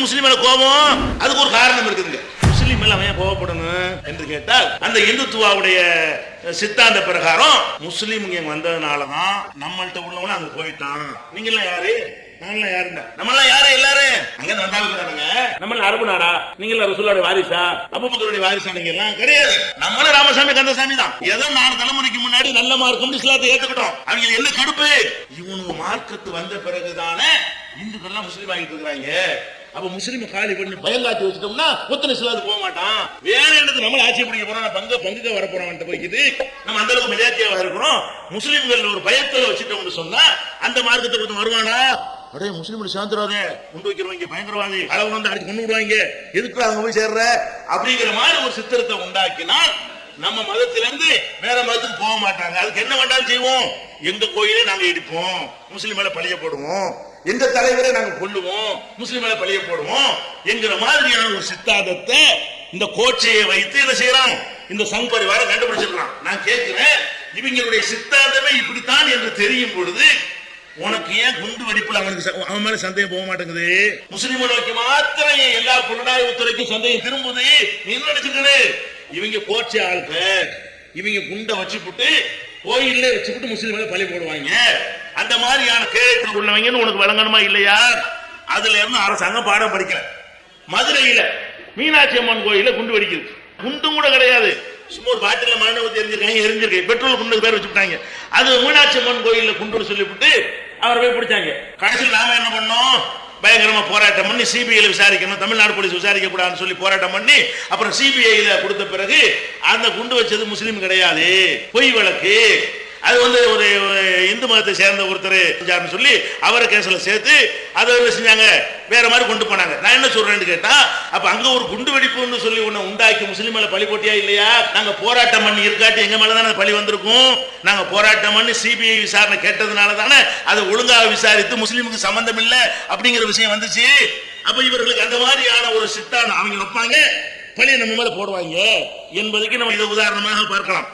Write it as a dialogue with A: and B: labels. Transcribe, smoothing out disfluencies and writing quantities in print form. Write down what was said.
A: முஸ்லீம் மேல கோபம்? அதுக்கு ஒரு காரணம் இருக்குதுங்க. முஸ்லீம் மேல அவன் கோபப்படணும் என்று கேட்டால் அந்த இந்துத்துவாவுடைய சித்தாந்த பிரகாரம் முஸ்லீம் இங்க வந்ததுனாலதான் நம்மள்ட்ட உள்ளவன அங்க போயிட்டான். நீங்க எல்லாம் யாரு? நான்லாம் யாருங்க? நம்மளாம் யாரு? எல்லாரும் அங்க வந்தாங்க. நம்ம அரபு நாடா? நீங்க எல்லாம் ரசூலுடைய வாரிசா, அபூபக்கருடைய வாரிசா? நீங்க எல்லாம் கிடையாது. நம்மளும் ராமசாமி கந்தசாமி தான். ஏதோ 4 தலைமுறைக்கு முன்னாடி நல்ல மார்க்கம் இஸ்லாத்தை ஏத்துக்கிட்டோம். அவங்க என்ன கடுப்பு? இவனுக்கு மார்க்கத்து வந்த பிறகுதானே இந்துக்கள் எல்லாம் முஸ்லீம் ஆகிட்டு இருக்கிறாங்க. அப்ப முஸ்லீம் காலி பண்ணி பயங்காட்டி வச்சுட்டோம்னா ஒத்தனை இஸ்லாத்துக்கு போக மாட்டான். வேற என்னது நம்மள ஆட்சி பிடிக்க போறோம், பங்குக்கு வர போறோம் போய்க்குது. நம்ம அந்த அளவுக்கு மிலாத்தியாவா இருக்கிறோம். முஸ்லீம்கள் ஒரு பயத்துல வச்சுட்டோம்னு சொன்னா அந்த மார்க்கத்தை கொஞ்சம் வருவானா? அடே முஸ்லீம்கள் சேர்ந்துடாதே, கொண்டு வைக்கிறவங்க பயங்கரவாதி, அளவு வந்து அடிச்சு கொண்டு விடுவாங்க, எதுக்கு அவங்க போய் சேர்ற அப்படிங்கிற மாதிரி ஒரு சித்திரத்தை உண்டாக்கினால் நம்ம மதத்திலிருந்து வேற மதத்துக்கு போக மாட்டாங்க. அதுக்கு என்ன வேண்டாலும் செய்வோம். எங்க கோயிலே நாங்க இடிப்போம், முஸ்லீம் மேல பழிய போடுவோம், எங்க தலைவரை நாங்க கொல்லுவோம், முஸ்லீம் மேல பழிய போடுவோம் என்கிற மாதிரியான ஒரு சித்தாந்தத்தை இந்த கோச்சையை வைத்து என்ன செய்யறான், இந்த சங் பரிவார கண்டுபிடிச்சிருக்கான். நான் கேட்கிறேன், இவங்களுடைய சித்தாந்தமே இப்படித்தான் என்று தெரியும் பொழுது உனக்கு ஏன் குண்டு வெடிப்புல அவன் மேல சந்தேகம் போக மாட்டேங்குது? முஸ்லீம் நோக்கி மாத்திரம் எல்லா புலனாய்வுத்துறைக்கும் சந்தேகம் திரும்புது. நீ என்ன நினைச்சிருக்க? இவங்க கோச்சை ஆளுக்கு இவங்க குண்டை வச்சுப்புட்டு கோயில்ல வச்சுப்புட்டு முஸ்லீம் மேல பழி போடுவாங்க. அந்த மாதிரியான கேரக்டர் உள்ளவங்கன்னு உனக்கு விளங்கணுமா இல்லையா? அதுல இருந்து அரசாங்கம் பாடம் படிக்கல. மதுரையில மீனாட்சி அம்மன் கோயில குண்டு வெடிக்குது. குண்டும் கூட கிடையாது, சும்மா ஒரு பாட்டில மண்ணை ஊத்தி எரிஞ்சிருக்கேன், பெட்ரோல் குண்டு பேர் வச்சுட்டாங்க. அது மீனாட்சி அம்மன் கோயில குண்டு சொல்லிவிட்டு அவரை போய் பிடிச்சாங்க. கடைசியில் நாம என்ன பண்ணோம்? பயங்கரமா போராட்டம் பண்ணி சிபிஐல விசாரிக்கணும், தமிழ்நாடு போலீஸ் விசாரிக்க கூடாதுன்னு சொல்லி போராட்டம் பண்ணி அப்புறம் சிபிஐல கொடுத்த பிறகு அந்த குண்டு வச்சது முஸ்லீம் கிடையாது, பொய் வழக்கு. அது வந்து ஒரு இந்து மதத்தை சேர்ந்த ஒருத்தர் சொல்லி அவரை கேஸ்ல சேர்த்து அதை செஞ்சாங்க, வேற மாதிரி கொண்டு போனாங்க. நான் என்ன சொல்றேன்னு கேட்டா, அப்ப அங்க ஒரு குண்டு வெடிப்புன்னு சொல்லி ஒண்ணு உண்டாக்கி முஸ்லீம் மேல பழி போட்டியா இல்லையா? நாங்க போராட்டம் பண்ணி இருக்காட்டி எங்க மேலதானே பழி வந்திருக்கும். நாங்க போராட்டம் பண்ணி சிபிஐ விசாரணை கேட்டதுனால தானே அதை ஒழுங்காக விசாரித்து முஸ்லீமுக்கு சம்பந்தம் இல்லை அப்படிங்கிற விஷயம் வந்துச்சு. அப்ப இவர்களுக்கு அந்த மாதிரியான ஒரு சித்தாந்தம் அவங்க வைப்பாங்க, பழியை நம்ம மேல போடுவாங்க என்பதுக்கு நம்ம இதை உதாரணமாக பார்க்கலாம்.